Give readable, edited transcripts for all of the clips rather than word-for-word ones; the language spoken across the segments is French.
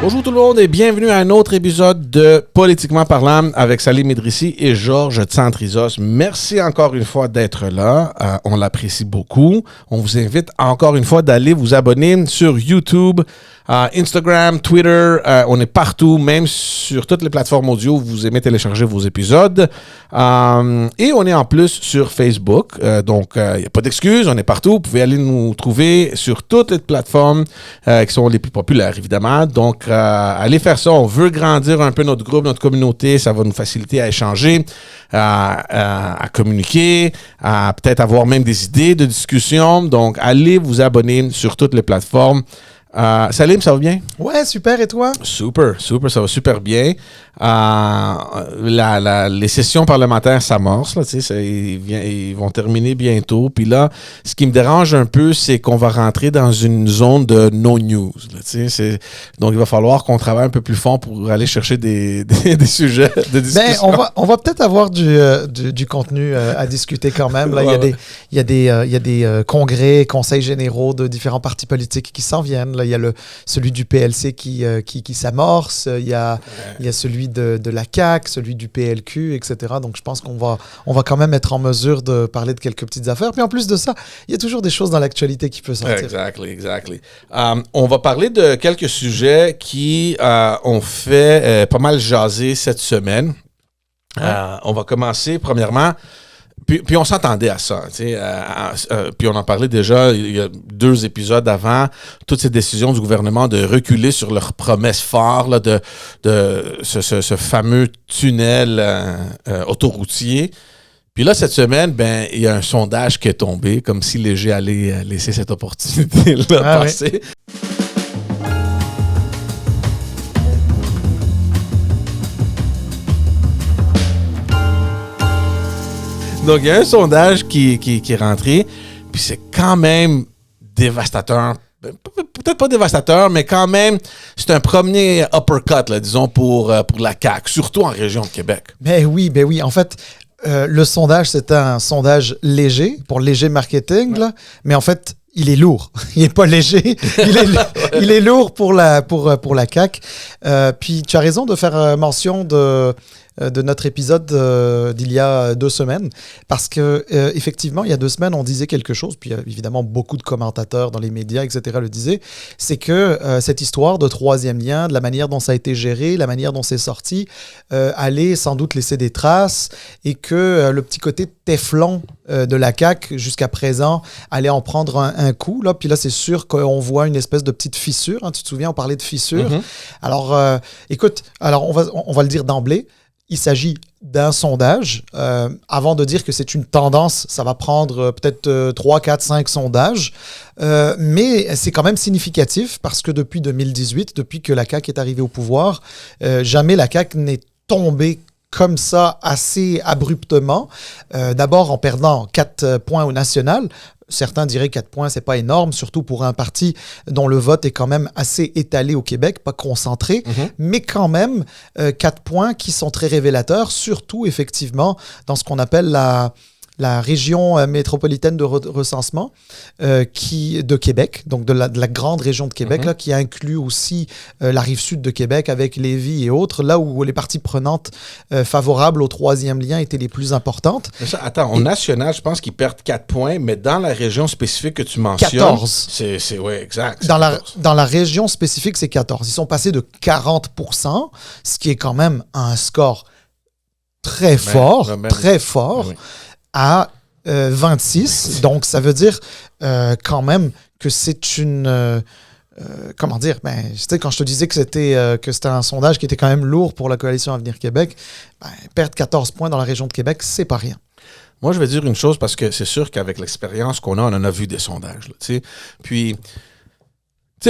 Bonjour tout le monde et bienvenue à un autre épisode de Politiquement parlant avec Salim Idrissi et Georges Tsantrizos. Merci encore une fois d'être là. On l'apprécie beaucoup. On vous invite encore une fois d'aller vous abonner sur YouTube, Instagram, Twitter. On est partout, même sur toutes les plateformes audio. Vous aimez télécharger vos épisodes. Et on est en plus sur Facebook. Donc, il n'y a pas d'excuse. On est partout. Vous pouvez aller nous trouver sur toutes les plateformes qui sont les plus populaires, évidemment. Donc, allez faire ça. On veut grandir un peu notre groupe, notre communauté. Ça va nous faciliter à échanger, à communiquer, à peut-être avoir même des idées de discussion. Donc, allez vous abonner sur toutes les plateformes. Salim, ça va bien? Ouais, super, et toi? Super, ça va super bien. Les sessions parlementaires s'amorcent, là, ils vont terminer bientôt. Puis là, ce qui me dérange un peu, c'est qu'on va rentrer dans une zone de no news. Là, donc, il va falloir qu'on travaille un peu plus fort pour aller chercher des sujets de discussion. On va peut-être avoir du contenu à discuter quand même. Là, il y a des congrès, conseils généraux de différents partis politiques qui s'en viennent. Là, il y a celui du PLC qui s'amorce. Il y a celui de la CAQ, celui du PLQ, etc. Donc, je pense qu'on va quand même être en mesure de parler de quelques petites affaires. Puis en plus de ça, il y a toujours des choses dans l'actualité qui peuvent sortir. Exactly. On va parler de quelques sujets qui ont fait pas mal jaser cette semaine. On va commencer, premièrement, puis on s'attendait à ça. Puis on en parlait déjà il y a 2 épisodes avant, toutes ces décisions du gouvernement de reculer sur leurs promesses fortes là, de ce fameux tunnel autoroutier. Puis là, cette semaine, il y a un sondage qui est tombé, comme si Léger allait laisser cette opportunité-là passer. Ouais. Donc, il y a un sondage qui est rentré, puis c'est quand même dévastateur. Peut-être pas dévastateur, mais quand même, c'est un premier uppercut, là, disons, pour la CAQ, surtout en région de Québec. Ben oui. En fait, le sondage, c'était un sondage léger, pour léger marketing, là, mais en fait, il est lourd. Il n'est pas léger. Il est lourd pour la CAQ. Puis, tu as raison de faire mention de notre épisode d'il y a 2 semaines, parce que effectivement, il y a 2 semaines, on disait quelque chose, puis évidemment, beaucoup de commentateurs dans les médias, etc., le disaient, c'est que cette histoire de 3e lien, de la manière dont ça a été géré, la manière dont c'est sorti, allait sans doute laisser des traces, et que le petit côté téflon de la CAQ, jusqu'à présent, allait en prendre un coup. Là. Puis là, c'est sûr qu'on voit une espèce de petite fissure. Hein, tu te souviens, on parlait de fissure. Mm-hmm. Alors, écoute, on va le dire d'emblée. Il s'agit d'un sondage. Avant de dire que c'est une tendance, ça va prendre peut-être 3, 4, 5 sondages. Mais c'est quand même significatif parce que depuis 2018, depuis que la CAQ est arrivée au pouvoir, jamais la CAQ n'est tombée comme ça assez abruptement. D'abord en perdant 4 points au national. Certains diraient 4 points, c'est pas énorme, surtout pour un parti dont le vote est quand même assez étalé au Québec, pas concentré, mais quand même 4 points qui sont très révélateurs, surtout effectivement dans ce qu'on appelle la région métropolitaine de recensement de Québec, donc de la grande région de Québec, là, qui inclut aussi la rive sud de Québec avec Lévis et autres, là où les parties prenantes favorables au 3e lien étaient les plus importantes. Mais ça, attends, au national, je pense qu'ils perdent 4 points, mais dans la région spécifique que tu mentionnes... 14. Oui, exact. Dans la région spécifique, c'est 14. Ils sont passés de 40%, ce qui est quand même un score très fort, Oui. À 26. Donc, ça veut dire quand même que c'est une... comment dire? Tu sais, quand je te disais que c'était un sondage qui était quand même lourd pour la Coalition Avenir Québec, perdre 14 points dans la région de Québec, c'est pas rien. Moi, je vais dire une chose parce que c'est sûr qu'avec l'expérience qu'on a, on en a vu des sondages. Là, puis...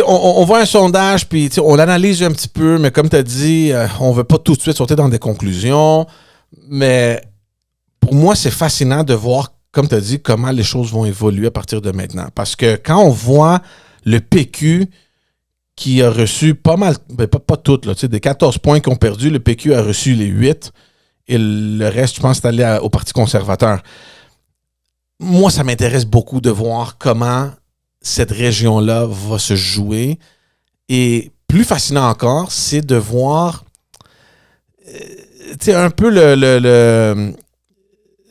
On voit un sondage, puis on l'analyse un petit peu, mais comme tu as dit, on ne veut pas tout de suite sauter dans des conclusions. Mais pour moi, c'est fascinant de voir, comme tu as dit, comment les choses vont évoluer à partir de maintenant. Parce que quand on voit le PQ qui a reçu pas mal, pas toutes, là, des 14 points qu'ils ont perdu, le PQ a reçu les 8 et le reste, je pense, c'est allé au Parti conservateur. Moi, ça m'intéresse beaucoup de voir comment cette région-là va se jouer et plus fascinant encore, c'est de voir un peu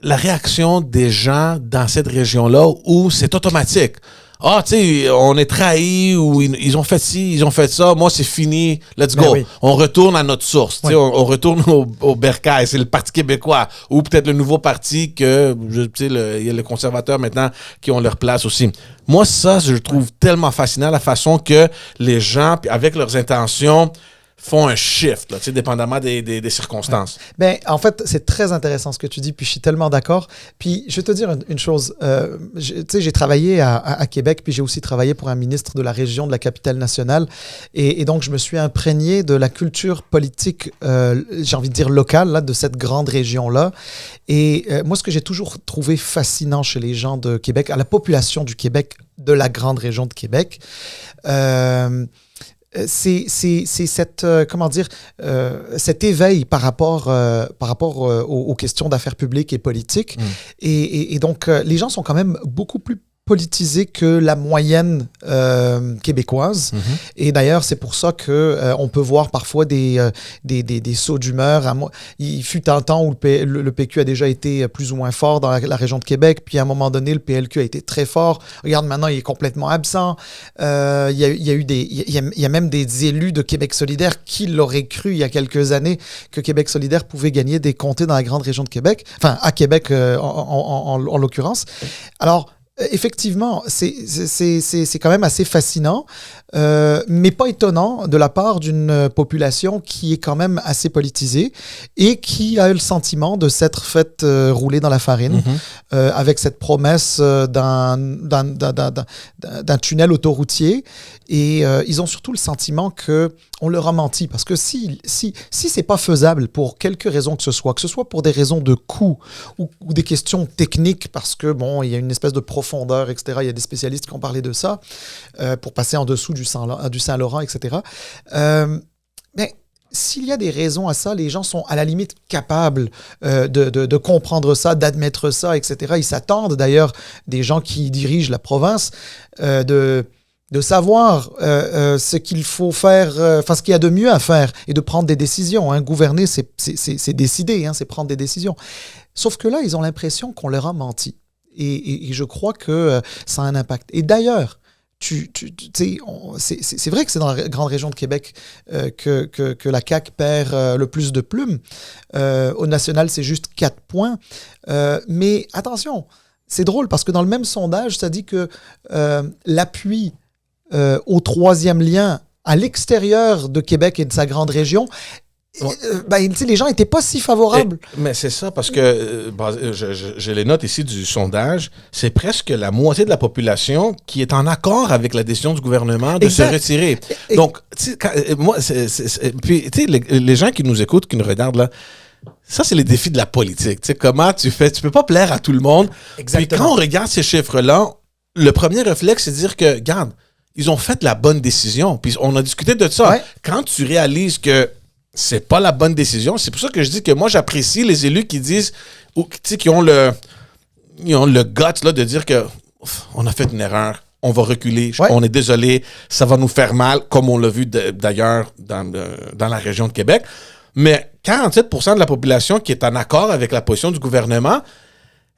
la réaction des gens dans cette région-là où c'est automatique. Ah, tu sais, on est trahis ou ils ont fait ci, ils ont fait ça. Moi, c'est fini. Let's go. Oui. On retourne à notre source. Oui. On retourne au bercail. C'est le Parti québécois. Ou peut-être le nouveau parti que, tu sais, il y a les conservateurs maintenant qui ont leur place aussi. Moi, ça, je trouve tellement fascinant la façon que les gens, avec leurs intentions, font un shift, là, dépendamment des circonstances. Ouais. Ben, en fait, c'est très intéressant ce que tu dis, puis je suis tellement d'accord. Puis, je vais te dire une chose. J'ai travaillé à Québec, puis j'ai aussi travaillé pour un ministre de la région de la capitale nationale. Et donc, je me suis imprégné de la culture politique, j'ai envie de dire locale, là, de cette grande région-là. Et moi, ce que j'ai toujours trouvé fascinant chez les gens de Québec, à la population du Québec, de la grande région de Québec, c'est cette comment dire cet éveil par rapport aux questions d'affaires publiques et politiques et donc les gens sont quand même beaucoup plus politisés que la moyenne québécoise. Et d'ailleurs, c'est pour ça que on peut voir parfois des sauts d'humeur. Il fut un temps où le PQ a déjà été plus ou moins fort dans la région de Québec, puis à un moment donné, le PLQ a été très fort. Regarde, maintenant, il est complètement absent. Il y a même des élus de Québec solidaire qui l'auraient cru il y a quelques années que Québec solidaire pouvait gagner des comtés dans la grande région de Québec, enfin à Québec en l'occurrence. Alors, effectivement, c'est quand même assez fascinant, mais pas étonnant de la part d'une population qui est quand même assez politisée et qui a eu le sentiment de s'être faite rouler dans la farine avec cette promesse d'un tunnel autoroutier. Et ils ont surtout le sentiment qu'on leur a menti. Parce que si c'est pas faisable pour quelque raison que ce soit pour des raisons de coût ou des questions techniques, parce que, bon, il y a une espèce de profondeur, etc. Il y a des spécialistes qui ont parlé de ça, pour passer en dessous du Saint-Laurent, etc. Mais s'il y a des raisons à ça, les gens sont à la limite capables de comprendre ça, d'admettre ça, etc. Ils s'attendent d'ailleurs, des gens qui dirigent la province, de savoir ce qu'il faut faire, ce qu'il y a de mieux à faire et de prendre des décisions. Hein. Gouverner, c'est décider, hein, c'est prendre des décisions. Sauf que là, ils ont l'impression qu'on leur a menti. Et je crois que ça a un impact. Et d'ailleurs, c'est vrai que c'est dans la grande région de Québec que la CAQ perd le plus de plumes. Au national, c'est juste 4 points. Mais attention, c'est drôle parce que dans le même sondage, ça dit que l'appui au troisième lien à l'extérieur de Québec et de sa grande région, les gens n'étaient pas si favorables. Mais c'est ça, parce que j'ai les notes ici du sondage, c'est presque la moitié de la population qui est en accord avec la décision du gouvernement de se retirer. Donc, puis, tu sais, les gens qui nous écoutent, qui nous regardent là, ça, c'est les défis de la politique. Tu sais, comment tu fais? Tu peux pas plaire à tout le monde. Exactement. Puis quand on regarde ces chiffres-là, le premier réflexe, c'est de dire que, regarde, ils ont fait la bonne décision. Puis on a discuté de ça. Ouais. Quand tu réalises que c'est pas la bonne décision, c'est pour ça que je dis que moi, j'apprécie les élus qui disent, ou qui ont le guts là, de dire que on a fait une erreur, on va reculer, on est désolé, ça va nous faire mal, comme on l'a vu d'ailleurs dans la région de Québec. Mais 47% de la population qui est en accord avec la position du gouvernement,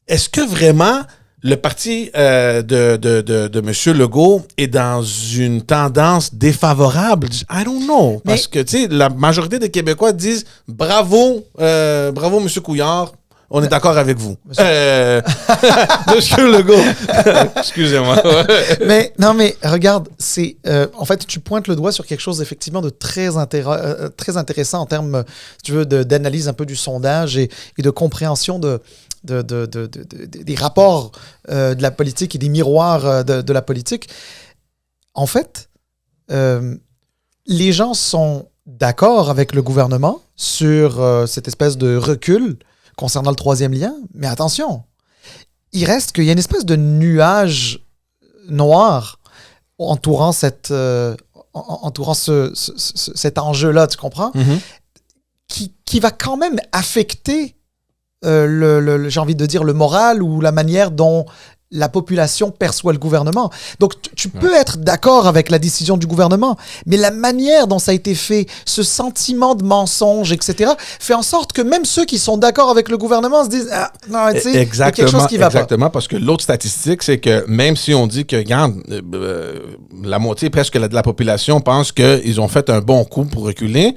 est-ce que vraiment le parti de M. Legault est dans une tendance défavorable? I don't know. Parce que, tu sais, la majorité des Québécois disent bravo, M. Couillard, on est d'accord avec vous. Monsieur Legault. Excusez-moi. Mais regarde, c'est en fait, tu pointes le doigt sur quelque chose effectivement de très intéressant en termes, si tu veux, d'analyse un peu du sondage et de compréhension des rapports de la politique et des miroirs de la politique. En fait, les gens sont d'accord avec le gouvernement sur cette espèce de recul concernant le troisième lien, mais attention, il reste qu'il y a une espèce de nuage noir entourant cet enjeu-là, tu comprends? Qui va quand même affecter j'ai envie de dire le moral ou la manière dont la population perçoit le gouvernement. Donc, tu peux être d'accord avec la décision du gouvernement, mais la manière dont ça a été fait, ce sentiment de mensonge, etc., fait en sorte que même ceux qui sont d'accord avec le gouvernement se disent « Ah, non, tu sais, il y a quelque chose qui va pas. » Exactement, parce que l'autre statistique, c'est que même si on dit que, regarde, la moitié presque de la population pense qu'ils ont fait un bon coup pour reculer,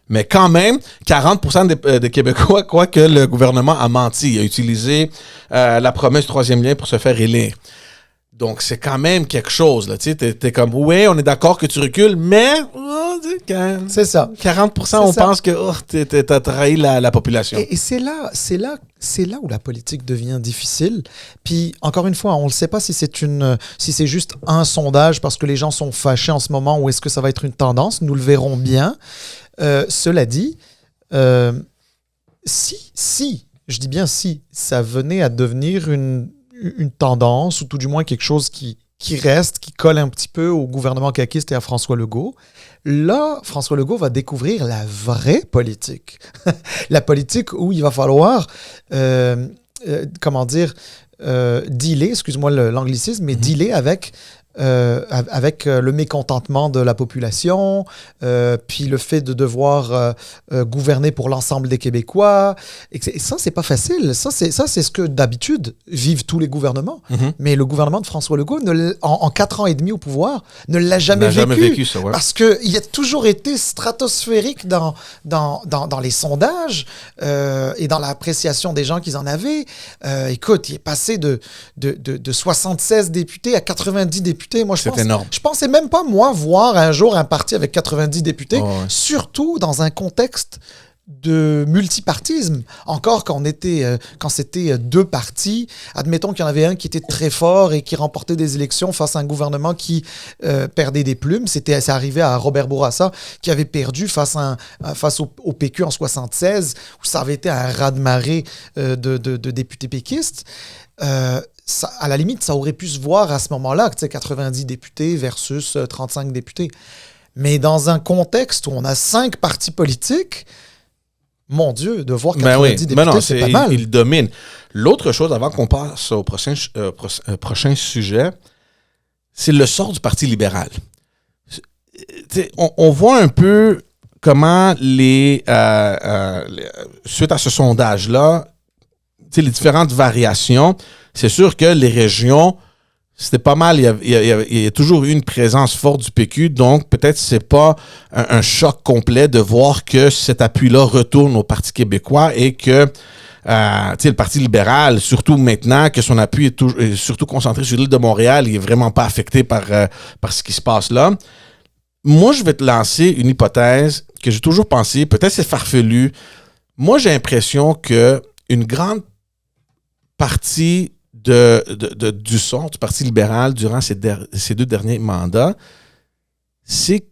mais quand même, 40% des Québécois croient que le gouvernement a menti, a utilisé la promesse du troisième lien pour se faire élire. Donc, c'est quand même quelque chose. Là, t'es comme, oui, on est d'accord que tu recules, mais c'est ça. 40% on pense que t'as trahi la population. Et c'est là où la politique devient difficile. Puis, encore une fois, on ne sait pas si c'est juste un sondage parce que les gens sont fâchés en ce moment ou est-ce que ça va être une tendance. Nous le verrons bien. Cela dit, si, je dis bien si, ça venait à devenir une tendance, ou tout du moins quelque chose qui reste, qui colle un petit peu au gouvernement caquiste et à François Legault, là, François Legault va découvrir la vraie politique. La politique où il va falloir, dealer, excuse-moi l'anglicisme, mais dealer avec le mécontentement de la population, puis le fait de devoir gouverner pour l'ensemble des Québécois. Et ça, c'est pas facile. Ça, c'est ce que d'habitude vivent tous les gouvernements. Mm-hmm. Mais le gouvernement de François Legault, en 4 ans et demi au pouvoir, ne l'a jamais vécu ça, ouais. Parce qu'il a toujours été stratosphérique dans les sondages et dans l'appréciation des gens qu'ils en avaient. Écoute, il est passé de 76 députés à 90 députés. Moi, je pensais même pas, moi, voir un jour un parti avec 90 députés, surtout dans un contexte de multipartisme. Encore quand c'était 2 partis, admettons qu'il y en avait un qui était très fort et qui remportait des élections face à un gouvernement qui perdait des plumes. C'est arrivé à Robert Bourassa qui avait perdu face au PQ en 76, où ça avait été un raz-de-marée de députés péquistes. À la limite, ça aurait pu se voir à ce moment-là, 90 députés versus 35 députés. Mais dans un contexte où on a 5 partis politiques, mon Dieu, de voir 90 députés, c'est pas mal. Il domine. L'autre chose, avant qu'on passe au prochain sujet, c'est le sort du Parti libéral. On voit un peu comment suite à ce sondage-là, les différentes variations, c'est sûr que les régions, c'était pas mal. Il y a toujours eu une présence forte du PQ, donc peut-être c'est pas un choc complet de voir que cet appui-là retourne au Parti québécois et que le Parti libéral, surtout maintenant que son appui est surtout concentré sur l'île de Montréal, il est vraiment pas affecté par ce qui se passe là. Moi, je vais te lancer une hypothèse que j'ai toujours pensé, peut-être c'est farfelu. Moi, j'ai l'impression que une grande partie du sort du Parti libéral durant ces 2 derniers mandats, c'est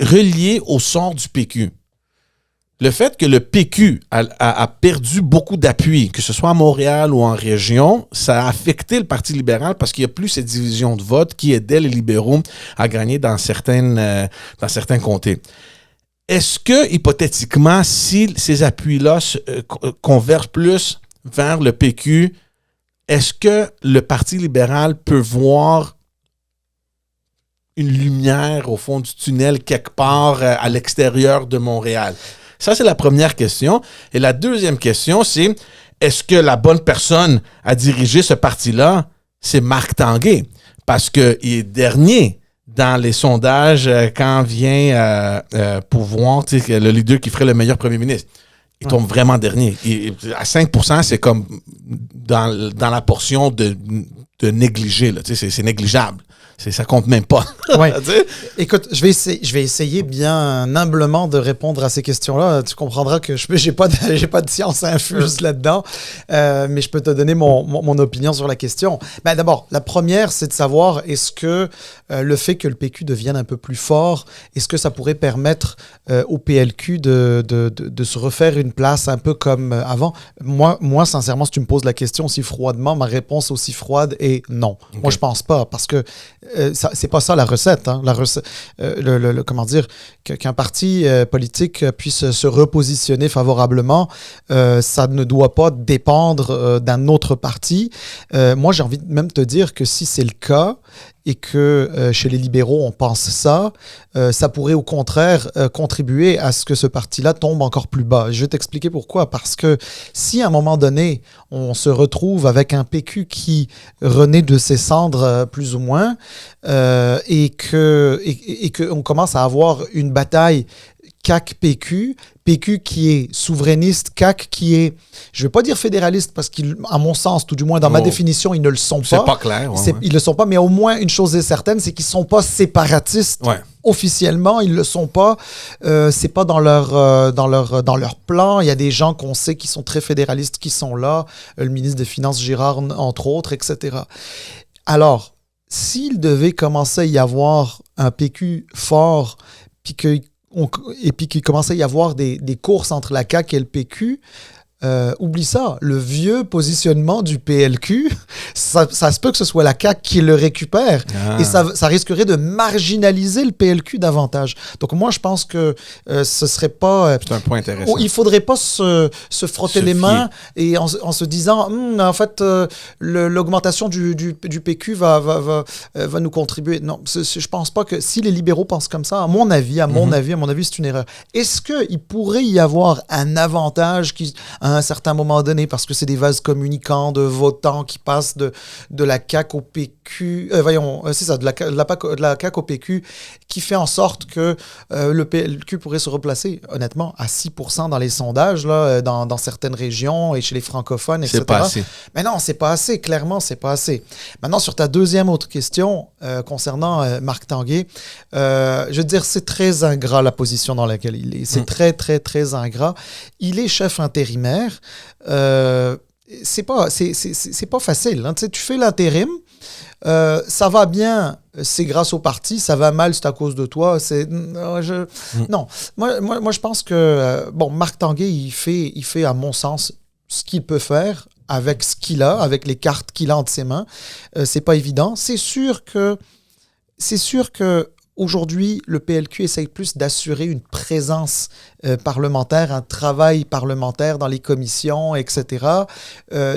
relié au sort du PQ. Le fait que le PQ a perdu beaucoup d'appui, que ce soit à Montréal ou en région, ça a affecté le Parti libéral parce qu'il n'y a plus cette division de vote qui aidait les libéraux à gagner dans certains comtés. Est-ce que, hypothétiquement, si ces appuis-là convergent plus vers le PQ, est-ce que le Parti libéral peut voir une lumière au fond du tunnel quelque part à l'extérieur de Montréal? Ça, c'est la première question. Et la deuxième question, c'est est-ce que la bonne personne à diriger ce parti-là, c'est Marc Tanguay? Parce qu'il est dernier dans les sondages quand vient pour voir le leader qui ferait le meilleur premier ministre. Il tombe vraiment dernier. À 5%, c'est comme dans la portion de négliger. Là. C'est négligeable. Ça compte même pas. Ouais. Écoute, je vais essayer bien humblement de répondre à ces questions-là. Tu comprendras que j'ai pas de science infuse là-dedans, mais je peux te donner mon opinion sur la question. D'abord, la première, c'est de savoir est-ce que le fait que le PQ devienne un peu plus fort, est-ce que ça pourrait permettre au PLQ de se refaire une place un peu comme avant? Moi, sincèrement, si tu me poses la question aussi froidement, ma réponse aussi froide est non. Okay. Moi, je pense pas, parce que c'est pas ça la recette. Hein. La recette, comment dire, qu'un parti politique puisse se repositionner favorablement, ça ne doit pas dépendre d'un autre parti. Moi, j'ai envie de même te dire que si c'est le cas et que chez les libéraux, on pense ça, ça pourrait au contraire contribuer à ce que ce parti-là tombe encore plus bas. Je vais t'expliquer pourquoi. Parce que si à un moment donné, on se retrouve avec un PQ qui renaît de ses cendres plus ou moins, et qu'on commence à avoir une bataille CAQ-PQ, PQ qui est souverainiste, CAQ qui est, je ne vais pas dire fédéraliste, parce qu'à mon sens, tout du moins dans ma définition, ils ne le sont pas. C'est pas clair. Ils ne le sont pas, mais au moins une chose est certaine, c'est qu'ils ne sont pas séparatistes. Ouais. Officiellement, ils ne le sont pas. C'est pas dans leur plan. Il y a des gens qu'on sait qui sont très fédéralistes qui sont là. Le ministre des Finances, Girard, entre autres, etc. Alors, s'il devait commencer à y avoir un PQ fort, et puis qu'il commençait à y avoir des courses entre la CAQ et le PQ, oublie ça. Le vieux positionnement du PLQ, ça se peut que ce soit la CAQ qui le récupère. Et ça risquerait de marginaliser le PLQ davantage. Donc moi, je pense que ce serait pas... c'est un point intéressant. Il faudrait pas se frotter les mains et en se disant, en fait, l'augmentation du PQ va nous contribuer. Non, je pense pas que... Si les libéraux pensent comme ça, à mon avis, c'est une erreur. Est-ce qu'il pourrait y avoir un avantage à un certain moment donné, parce que c'est des vases communicants de votants qui passent de la CAQ au PQ, c'est ça, de la CAQ au PQ, qui fait en sorte que le PLQ pourrait se replacer, honnêtement, à 6% dans les sondages, là, dans certaines régions et chez les francophones, etc. C'est pas assez. Mais non, c'est pas assez, clairement, c'est pas assez. Maintenant, sur ta deuxième autre question, concernant Marc Tanguay, je veux dire, c'est très ingrat la position dans laquelle il est. C'est très, très, très ingrat. Il est chef intérimaire. C'est pas facile. Hein. Tu fais l'intérim, ça va bien, c'est grâce au parti, ça va mal, c'est à cause de toi. Non, moi je pense que Marc Tanguay, il fait à mon sens ce qu'il peut faire avec ce qu'il a, avec les cartes qu'il a entre ses mains. C'est pas évident. C'est sûr que aujourd'hui, le PLQ essaye plus d'assurer une présence parlementaire, un travail parlementaire dans les commissions, etc.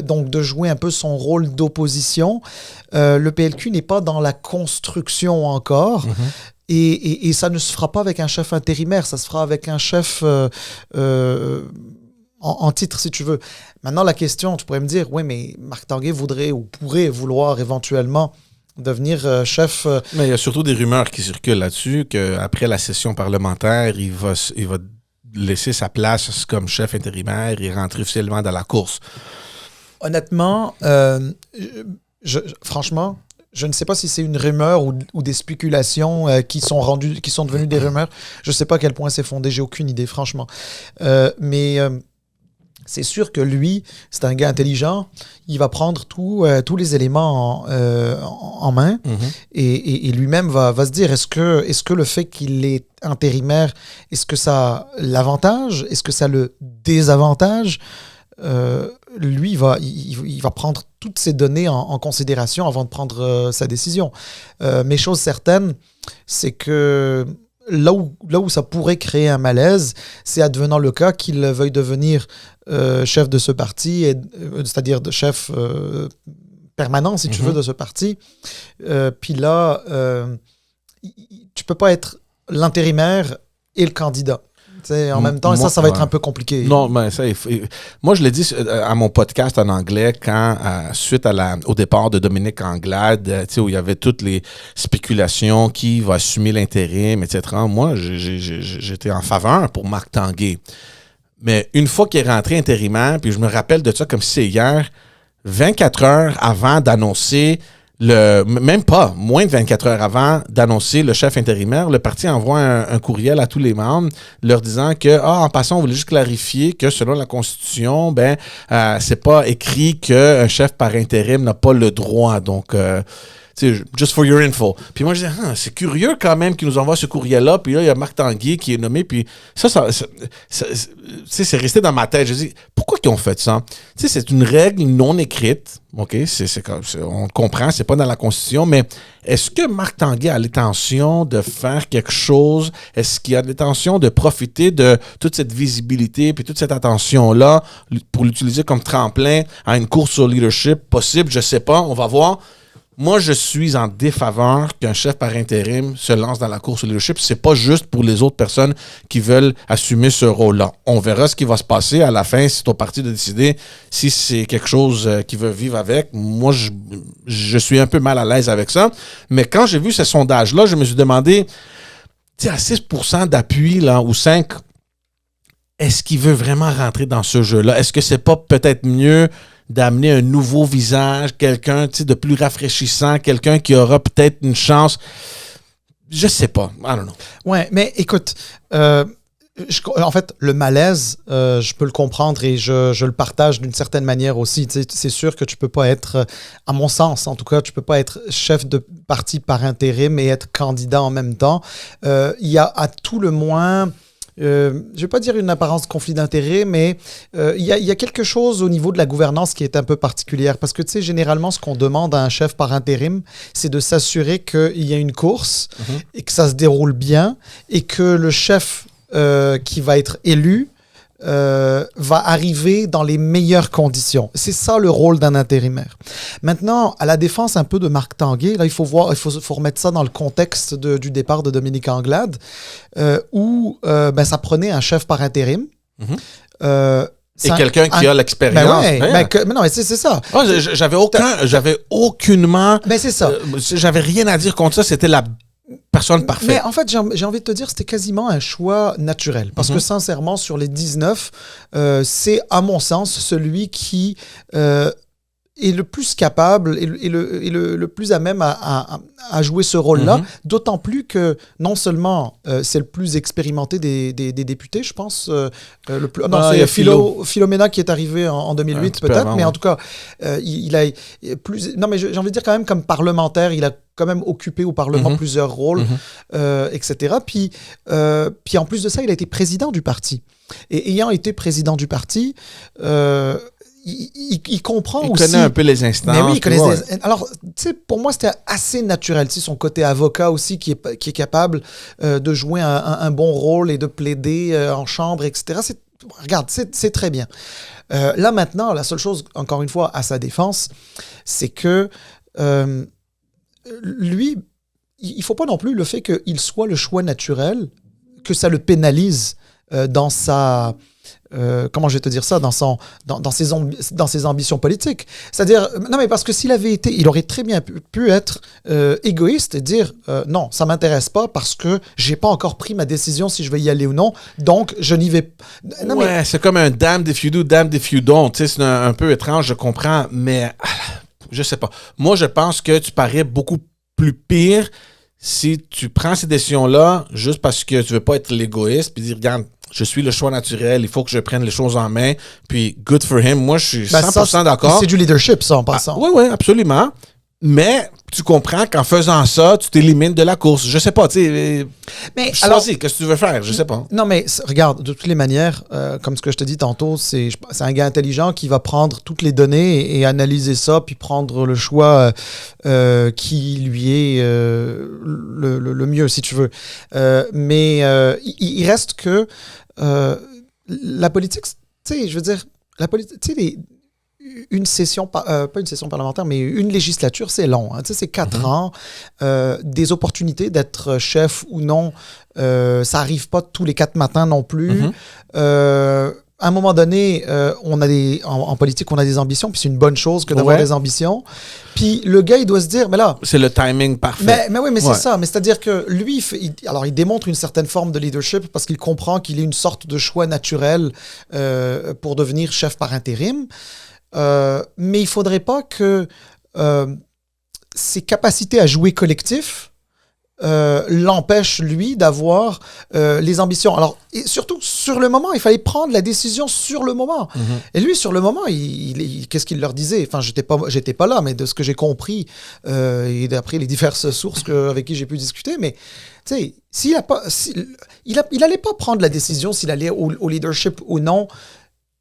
Donc, de jouer un peu son rôle d'opposition. Le PLQ n'est pas dans la construction encore. Et ça ne se fera pas avec un chef intérimaire, ça se fera avec un chef en titre, si tu veux. Maintenant, la question, tu pourrais me dire, oui, mais Marc Tanguay voudrait ou pourrait vouloir éventuellement devenir chef. Mais il y a surtout des rumeurs qui circulent là-dessus qu'après la session parlementaire, il va laisser sa place comme chef intérimaire et rentrer officiellement dans la course. Honnêtement, franchement, je ne sais pas si c'est une rumeur ou des spéculations qui sont devenues des rumeurs. Je ne sais pas à quel point c'est fondé, j'ai aucune idée, franchement. Mais c'est sûr que lui, c'est un gars intelligent. Il va prendre tous les éléments en main et lui-même va se dire, est-ce que le fait qu'il est intérimaire, est-ce que ça a l'avantage? Est-ce que ça le désavantage? Lui, il va prendre toutes ces données en considération avant de prendre sa décision. Mais chose certaine, c'est que là où ça pourrait créer un malaise, c'est advenant le cas qu'il veuille devenir chef de ce parti, c'est-à-dire de chef permanent, si tu veux, de ce parti. Puis là, tu peux pas être l'intérimaire et le candidat. En même temps, ça va être un peu compliqué. Non, mais ça, moi, je l'ai dit à mon podcast en anglais quand, suite au départ de Dominique Anglade, où il y avait toutes les spéculations, qui va assumer l'intérim, etc. Moi, j'étais en faveur pour Marc Tanguay. Mais une fois qu'il est rentré intérimaire, puis je me rappelle de ça comme si c'est hier, 24 heures avant d'annoncer même pas, moins de 24 heures avant d'annoncer le chef intérimaire, le parti envoie un courriel à tous les membres leur disant que, en passant, on voulait juste clarifier que selon la Constitution, c'est pas écrit qu'un chef par intérim n'a pas le droit. Donc, Tu sais, just for your info. Puis moi, je dis, c'est curieux quand même qu'ils nous envoient ce courriel-là. Puis là, il y a Marc Tanguay qui est nommé. Puis c'est resté dans ma tête. Je dis, pourquoi ils ont fait ça? Tu sais, c'est une règle non écrite. OK? On le comprend, c'est pas dans la Constitution. Mais est-ce que Marc Tanguay a l'intention de faire quelque chose? Est-ce qu'il a l'intention de profiter de toute cette visibilité puis toute cette attention-là pour l'utiliser comme tremplin à une course au leadership possible? Je sais pas. On va voir. Moi, je suis en défaveur qu'un chef par intérim se lance dans la course au leadership. C'est pas juste pour les autres personnes qui veulent assumer ce rôle-là. On verra ce qui va se passer à la fin. C'est au parti de décider si c'est quelque chose qu'il veut vivre avec. Moi, je suis un peu mal à l'aise avec ça. Mais quand j'ai vu ce sondage-là, je me suis demandé, tu sais, à 6% d'appui, là, ou 5%, est-ce qu'il veut vraiment rentrer dans ce jeu-là? Est-ce que c'est pas peut-être mieux d'amener un nouveau visage, quelqu'un de plus rafraîchissant, quelqu'un qui aura peut-être une chance? Je sais pas. I don't know. Ouais, mais écoute, en fait, le malaise, je peux le comprendre et je le partage d'une certaine manière aussi. C'est sûr que tu peux pas être, à mon sens en tout cas, tu peux pas être chef de parti par intérim et être candidat en même temps. Il y a à tout le moins... je ne vais pas dire une apparence de conflit d'intérêt, mais il y a quelque chose au niveau de la gouvernance qui est un peu particulière. Parce que, tu sais, généralement, ce qu'on demande à un chef par intérim, c'est de s'assurer qu'il y a une course et que ça se déroule bien et que le chef qui va être élu va arriver dans les meilleures conditions. C'est ça le rôle d'un intérimaire. Maintenant, à la défense un peu de Marc Tanguay, là, il faut remettre ça dans le contexte du départ de Dominique Anglade, où ça prenait un chef par intérim. Et quelqu'un qui a l'expérience. Mais non, mais c'est ça. Oh, j'avais aucunement... Ben c'est ça. J'avais rien à dire contre ça. C'était la personne parfaite. Mais en fait, j'ai envie de te dire, c'était quasiment un choix naturel. Parce que sincèrement, sur les 19, c'est, à mon sens, celui qui est le plus capable et le plus à même à jouer ce rôle-là. D'autant plus que, non seulement c'est le plus expérimenté des députés, je pense. C'est Philomena qui est arrivé en 2008, peut-être. Avant, mais en tout cas, il a plus... Non, mais j'ai envie de dire quand même, comme parlementaire, il a quand même occupé au Parlement plusieurs rôles, etc. Puis en plus de ça, il a été président du parti. Et ayant été président du parti, il comprend aussi... Il connaît un peu les instances. Mais oui, il connaît Alors, tu sais, pour moi, c'était assez naturel. Tu sais, son côté avocat aussi, qui est capable de jouer un bon rôle et de plaider en chambre, etc. Regarde, c'est très bien. Là, maintenant, la seule chose, encore une fois, à sa défense, c'est que... lui, il ne faut pas non plus le fait qu'il soit le choix naturel, que ça le pénalise dans sa... comment je vais te dire ça, dans ses ambitions politiques. C'est-à-dire, non mais parce que s'il avait été, il aurait très bien pu être égoïste et dire non, ça m'intéresse pas parce que j'ai pas encore pris ma décision si je vais y aller ou non, donc je n'y vais pas. Ouais, c'est comme un damned if you do, damned if you don't. Tu sais, c'est un peu étrange, je comprends, mais je sais pas. Moi, je pense que tu parais beaucoup plus pire si tu prends ces décisions-là juste parce que tu veux pas être l'égoïste puis dire, regarde, je suis le choix naturel, il faut que je prenne les choses en main, puis good for him. Moi, je suis 100% d'accord. C'est du leadership, ça, en passant. Oui, absolument. Mais tu comprends qu'en faisant ça, tu t'élimines de la course. Je sais pas, tu sais. Mais choisis, qu'est-ce que tu veux faire? Je sais pas. Non, mais regarde, de toutes les manières, comme ce que je te dis tantôt, c'est un gars intelligent qui va prendre toutes les données et analyser ça, puis prendre le choix qui lui est le mieux, si tu veux. Mais il reste que la politique, tu sais, je veux dire, la politique, tu sais, une session, pas une session parlementaire, mais une législature, c'est long. Hein. Tu sais, c'est 4 ans. Des opportunités d'être chef ou non, ça n'arrive pas tous les 4 matins non plus. À un moment donné, en politique, on a des ambitions, puis c'est une bonne chose que d'avoir des ambitions. Puis le gars, il doit se dire, mais là... C'est le timing parfait. Mais oui, mais c'est ça. Mais c'est-à-dire que lui, il démontre une certaine forme de leadership parce qu'il comprend qu'il est une sorte de choix naturel pour devenir chef par intérim. Mais il ne faudrait pas que ses capacités à jouer collectif l'empêche, lui, d'avoir les ambitions. Alors, et surtout, sur le moment, il fallait prendre la décision sur le moment. Et lui, sur le moment, qu'est-ce qu'il leur disait? Enfin, j'étais pas là, mais de ce que j'ai compris, et d'après les diverses sources avec qui j'ai pu discuter, mais tu sais, il allait pas prendre la décision s'il allait au leadership ou non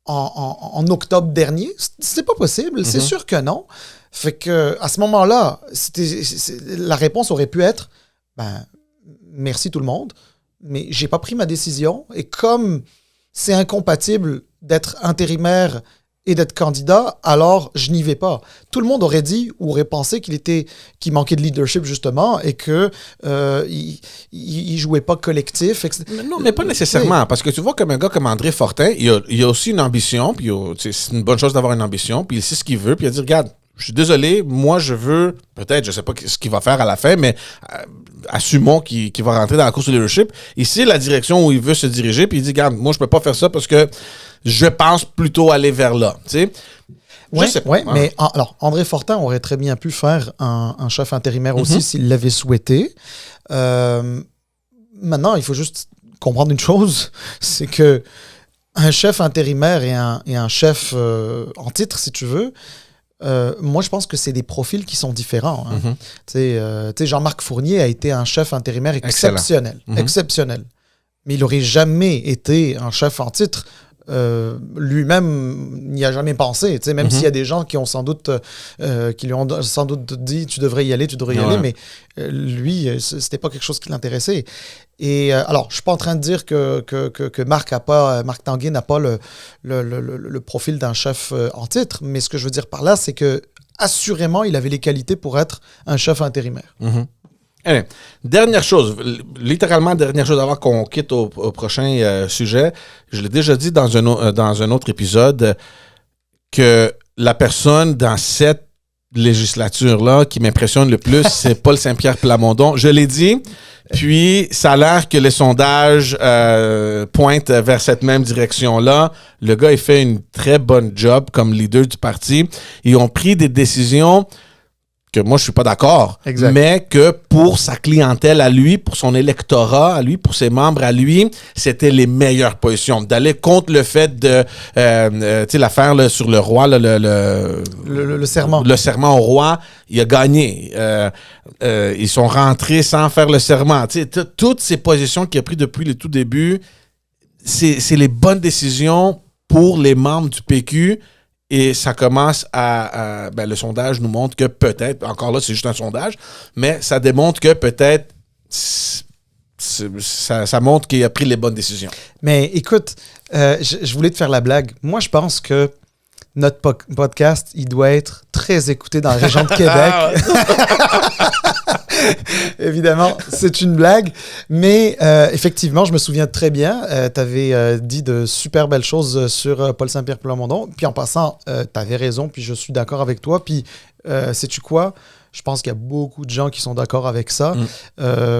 en octobre dernier. C'était pas possible. C'est sûr que non. Fait que à ce moment-là, la réponse aurait pu être merci tout le monde, mais j'ai pas pris ma décision. Et comme c'est incompatible d'être intérimaire et d'être candidat, alors je n'y vais pas. Tout le monde aurait dit ou aurait pensé qu'il manquait de leadership, justement, et que il jouait pas collectif. Non, mais pas nécessairement, parce que tu vois, comme un gars comme André Fortin, il a aussi une ambition, puis c'est une bonne chose d'avoir une ambition, puis il sait ce qu'il veut, puis il a dit, regarde, je suis désolé, moi je veux, peut-être, je sais pas ce qu'il va faire à la fin, mais assumons qu'il va rentrer dans la course de leadership. Ici, la direction où il veut se diriger, puis il dit, regarde, moi je peux pas faire ça parce que je pense plutôt aller vers là, tu sais. Oui, mais alors, André Fortin aurait très bien pu faire un chef intérimaire aussi s'il l'avait souhaité. Maintenant, il faut juste comprendre une chose, c'est que un chef intérimaire et un chef en titre, si tu veux, moi, je pense que c'est des profils qui sont différents. Hein. Tu sais, Jean-Marc Fournier a été un chef intérimaire exceptionnel. Exceptionnel. Mais il n'aurait jamais été un chef en titre. Lui-même n'y a jamais pensé, même s'il y a des gens qui ont sans doute qui lui ont sans doute dit tu devrais y aller, mais lui, c'était pas quelque chose qui l'intéressait. Et alors, je suis pas en train de dire que Marc Tanguay n'a pas le profil d'un chef en titre, mais ce que je veux dire par là, c'est que assurément, il avait les qualités pour être un chef intérimaire. Allez, dernière chose, littéralement dernière chose avant qu'on quitte au prochain sujet. Je l'ai déjà dit dans un autre épisode que la personne dans cette législature-là qui m'impressionne le plus, c'est Paul Saint-Pierre Plamondon. Je l'ai dit, puis ça a l'air que les sondages pointent vers cette même direction-là. Le gars, il fait une très bonne job comme leader du parti. Ils ont pris des décisions que moi, je suis pas d'accord, mais que pour sa clientèle à lui, pour son électorat à lui, pour ses membres à lui, c'était les meilleures positions. D'aller contre le fait de, tu sais, l'affaire là, sur le roi, là, le serment. Le serment au roi, il a gagné. Ils sont rentrés sans faire le serment. Tu sais, toutes ces positions qu'il a prises depuis le tout début, c'est les bonnes décisions pour les membres du PQ. Et ça commence le sondage nous montre que peut-être, encore là, c'est juste un sondage, mais ça démontre que peut-être ça montre qu'il a pris les bonnes décisions. Mais écoute, je voulais te faire la blague. Moi, je pense que notre podcast, il doit être très écouté dans la région de Québec. Évidemment, c'est une blague. Mais effectivement, je me souviens très bien, tu avais dit de super belles choses sur Paul Saint-Pierre Plamondon. Puis en passant, tu avais raison, puis je suis d'accord avec toi. Puis sais-tu quoi? Je pense qu'il y a beaucoup de gens qui sont d'accord avec ça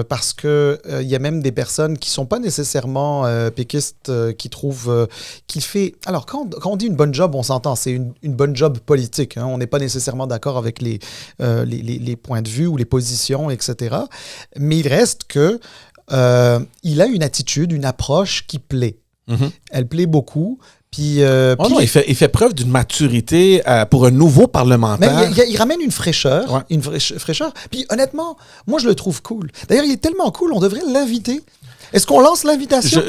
parce que il y a même des personnes qui sont pas nécessairement péquistes qui trouvent qu'il fait... Alors, quand on dit une bonne job, on s'entend, c'est une bonne job politique. Hein, on n'est pas nécessairement d'accord avec les points de vue ou les positions, etc. Mais il reste que il a une attitude, une approche qui plaît. Elle plaît beaucoup. Puis, non, il fait preuve d'une maturité pour un nouveau parlementaire. Mais il ramène une fraîcheur, une fraîcheur. Puis honnêtement, moi je le trouve cool. D'ailleurs, il est tellement cool, on devrait l'inviter. Est-ce qu'on lance l'invitation?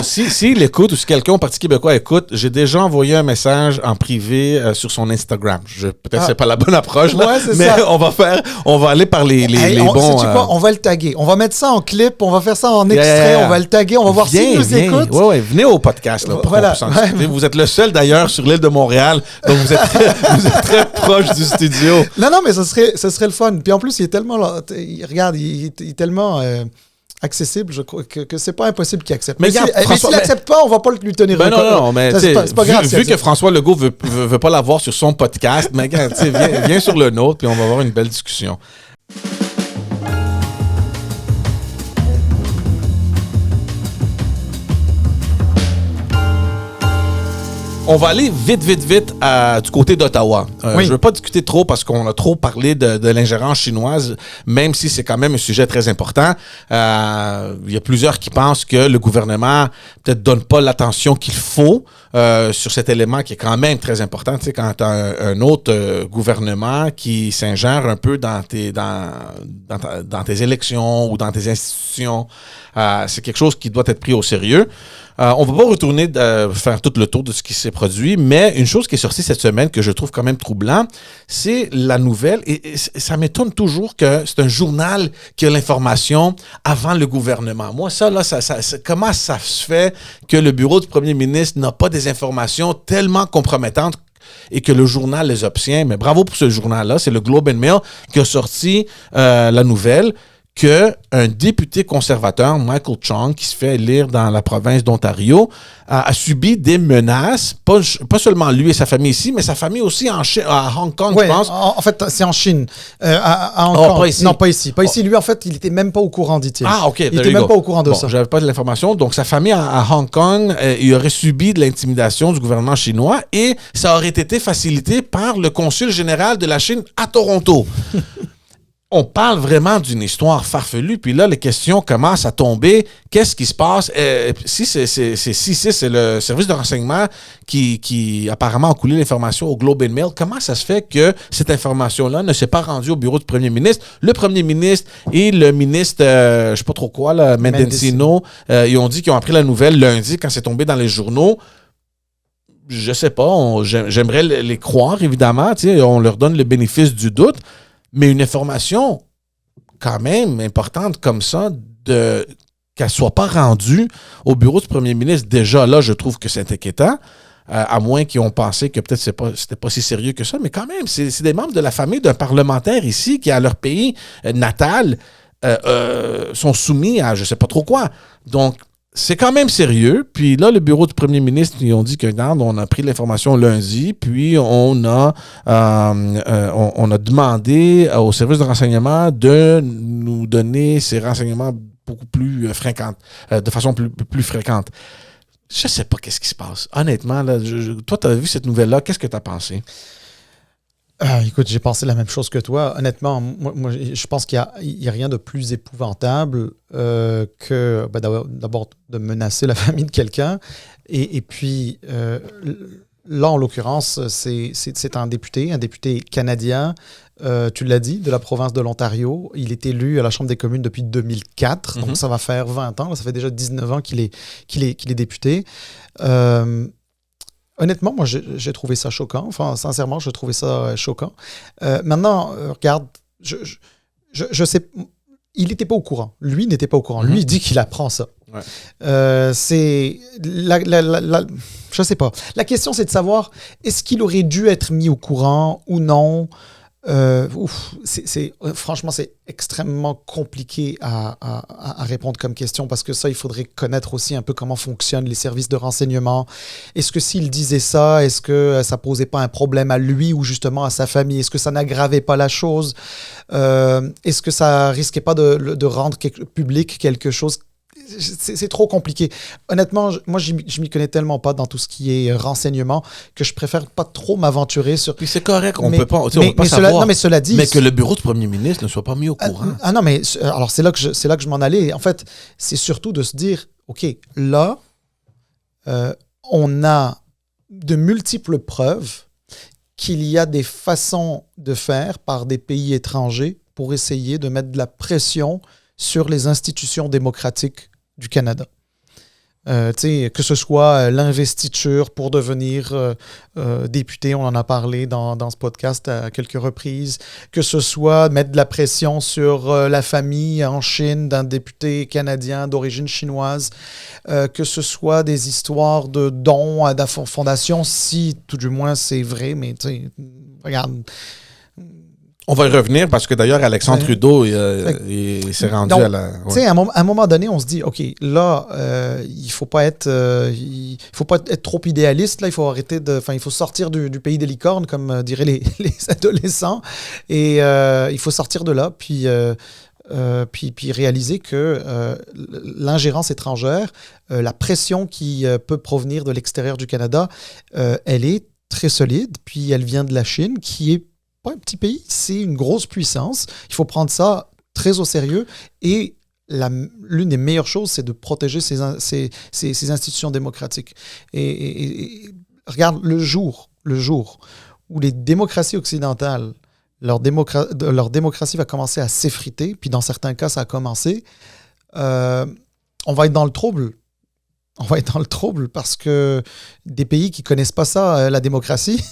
S'il écoute ou si quelqu'un au Parti québécois écoute, j'ai déjà envoyé un message en privé sur son Instagram. Peut-être que c'est pas la bonne approche, là, mais ça. on va aller par les bons... Sais-tu quoi? On va le taguer. On va mettre ça en clip, on va faire ça en extrait, on va le taguer, on va voir s'il nous écoute. Oui, venez au podcast là, pour qu'on puisse en discuter. Vous êtes le seul d'ailleurs sur l'île de Montréal, donc vous êtes très proche du studio. Non, mais ça serait le fun. Puis en plus, il est tellement... Regarde, il est tellement... accessible, je crois que c'est pas impossible qu'il accepte. Mais s'il n'accepte pas, on va pas lui tenir non, mais c'est pas grave. Vu que François Legault veut pas l'avoir sur son podcast, mais viens sur le nôtre, puis on va avoir une belle discussion. On va aller vite du côté d'Ottawa. Oui. Je veux pas discuter trop parce qu'on a trop parlé de l'ingérence chinoise, même si c'est quand même un sujet très important. Il y a plusieurs qui pensent que le gouvernement peut-être donne pas l'attention qu'il faut sur cet élément qui est quand même très important. Tu sais, quand tu as un autre gouvernement qui s'ingère un peu dans tes élections ou dans tes institutions, c'est quelque chose qui doit être pris au sérieux. On va pas retourner faire tout le tour de ce qui s'est produit, mais une chose qui est sortie cette semaine que je trouve quand même troublant, c'est la nouvelle, et ça m'étonne toujours que c'est un journal qui a l'information avant le gouvernement. Moi, ça, comment ça se fait que le bureau du premier ministre n'a pas des informations tellement compromettantes et que le journal les obtient? Mais bravo pour ce journal-là, c'est le Globe and Mail qui a sorti la nouvelle qu'un député conservateur, Michael Chong, qui se fait élire dans la province d'Ontario, a subi des menaces, pas seulement lui et sa famille ici, mais sa famille aussi à Hong Kong, ouais, je pense. En fait, c'est en Chine. À Hong Kong. Pas ici. Non, pas ici. Pas ici. Lui, en fait, il n'était même pas au courant, dit-il. Ah, OK. Il n'était même pas au courant de ça. J'avais pas de l'information. Donc, sa famille à Hong Kong, il aurait subi de l'intimidation du gouvernement chinois et ça aurait été facilité par le consul général de la Chine à Toronto. On parle vraiment d'une histoire farfelue, puis là, les questions commencent à tomber. Qu'est-ce qui se passe? Si c'est le service de renseignement qui apparemment a coulé l'information au Globe and Mail, comment ça se fait que cette information-là ne s'est pas rendue au bureau du premier ministre? Le premier ministre et le ministre, je sais pas trop quoi, là, Mendocino, ils ont dit qu'ils ont appris la nouvelle lundi quand c'est tombé dans les journaux. Je sais pas, j'aimerais les croire, évidemment. On leur donne le bénéfice du doute. Mais une information quand même importante comme ça, qu'elle ne soit pas rendue au bureau du premier ministre, déjà là, je trouve que c'est inquiétant, à moins qu'ils ont pensé que peut-être c'était pas si sérieux que ça, mais quand même, c'est des membres de la famille d'un parlementaire ici qui, à leur pays natal, sont soumis à je sais pas trop quoi. Donc, c'est quand même sérieux. Puis là, le bureau du premier ministre, ils ont dit que, regarde, on a pris l'information lundi, puis on a demandé au service de renseignement de nous donner ces renseignements beaucoup plus fréquents, de façon plus fréquente. Je sais pas qu'est-ce qui se passe. Honnêtement, là, toi, tu as vu cette nouvelle-là. Qu'est-ce que tu as pensé? Écoute, j'ai pensé la même chose que toi. Honnêtement, moi je pense qu'il y a rien de plus épouvantable que d'abord de menacer la famille de quelqu'un. Et puis, là, en l'occurrence, c'est un député canadien, tu l'as dit, de la province de l'Ontario. Il est élu à la Chambre des communes depuis 2004, donc ça va faire 20 ans. Là, ça fait déjà 19 ans qu'il est député. Honnêtement, moi, j'ai trouvé ça choquant. Enfin, sincèrement, je trouvais ça choquant. Maintenant, regarde, je sais... Il n'était pas au courant. Lui n'était pas au courant. Lui, il dit qu'il apprend ça. Ouais. C'est... je sais pas. La question, c'est de savoir, est-ce qu'il aurait dû être mis au courant ou non? Franchement, c'est extrêmement compliqué à répondre comme question parce que ça, il faudrait connaître aussi un peu comment fonctionnent les services de renseignement. Est-ce que s'il disait ça, est-ce que ça posait pas un problème à lui ou justement à sa famille? Est-ce que ça n'aggravait pas la chose? Est-ce que ça risquait pas de rendre public quelque chose? C'est trop compliqué. Honnêtement, moi, je m'y connais tellement pas dans tout ce qui est renseignement que je préfère pas trop m'aventurer sur... Puis c'est correct, on peut pas savoir. Mais cela dit... Mais que le bureau du premier ministre ne soit pas mis au courant. Non, mais alors c'est là que je m'en allais. En fait, c'est surtout de se dire, OK, là, on a de multiples preuves qu'il y a des façons de faire par des pays étrangers pour essayer de mettre de la pression sur les institutions démocratiques du Canada. Que ce soit l'investiture pour devenir député, on en a parlé dans ce podcast à quelques reprises, que ce soit mettre de la pression sur la famille en Chine d'un député canadien d'origine chinoise, que ce soit des histoires de dons à la fondation, si tout du moins c'est vrai, mais regarde... On va y revenir parce que d'ailleurs, Alexandre Trudeau, il s'est rendu donc, à la... Ouais. À un moment donné, on se dit, OK, là, il faut pas être trop idéaliste. Là, il faut arrêter il faut sortir du pays des licornes, comme diraient les adolescents. Et il faut sortir de là. Puis puis réaliser que l'ingérence étrangère, la pression qui peut provenir de l'extérieur du Canada, elle est très solide, puis elle vient de la Chine, qui est pas un petit pays, c'est une grosse puissance. Il faut prendre ça très au sérieux et l'une des meilleures choses, c'est de protéger ces institutions démocratiques. Et regarde, le jour où les démocraties occidentales, leur démocratie va commencer à s'effriter, puis dans certains cas, ça a commencé, on va être dans le trouble. On va être dans le trouble parce que des pays qui ne connaissent pas ça, la démocratie,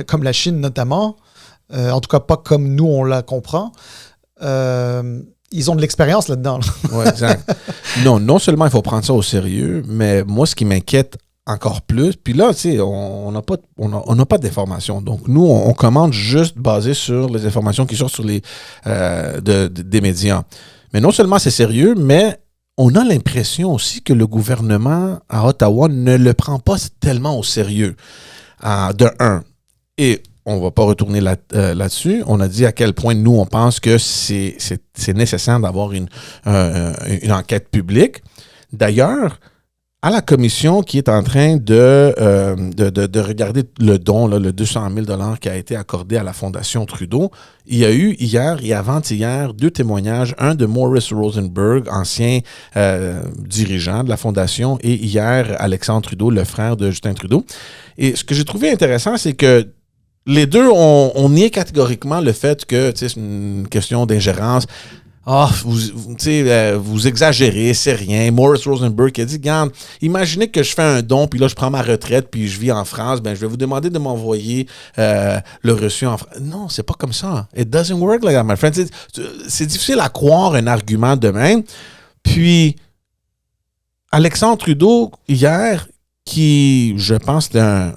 comme la Chine notamment, en tout cas pas comme nous on la comprend, ils ont de l'expérience là-dedans. Oui, exact. Non seulement il faut prendre ça au sérieux, mais moi, ce qui m'inquiète encore plus, puis là, tu sais, on n'a pas d'informations. Donc, nous, on commande juste basé sur les informations qui sortent sur les des médias. Mais non seulement c'est sérieux, mais on a l'impression aussi que le gouvernement à Ottawa ne le prend pas tellement au sérieux, de un. Et on ne va pas retourner là-dessus. On a dit à quel point nous, on pense que c'est nécessaire d'avoir une enquête publique. D'ailleurs, à la commission qui est en train de regarder le don, là, le 200 000 $ qui a été accordé à la Fondation Trudeau, il y a eu hier et avant-hier 2 témoignages, un de Morris Rosenberg, ancien dirigeant de la Fondation, et hier Alexandre Trudeau, le frère de Justin Trudeau. Et ce que j'ai trouvé intéressant, c'est que les deux, on nie catégoriquement le fait que c'est une question d'ingérence. Vous exagérez, c'est rien. Morris Rosenberg qui a dit, regarde, imaginez que je fais un don, puis là, je prends ma retraite, puis je vis en France, ben je vais vous demander de m'envoyer le reçu en France. Non, c'est pas comme ça. It doesn't work like that, my friend. C'est difficile à croire un argument de même. Puis, Alexandre Trudeau, hier, qui, je pense, a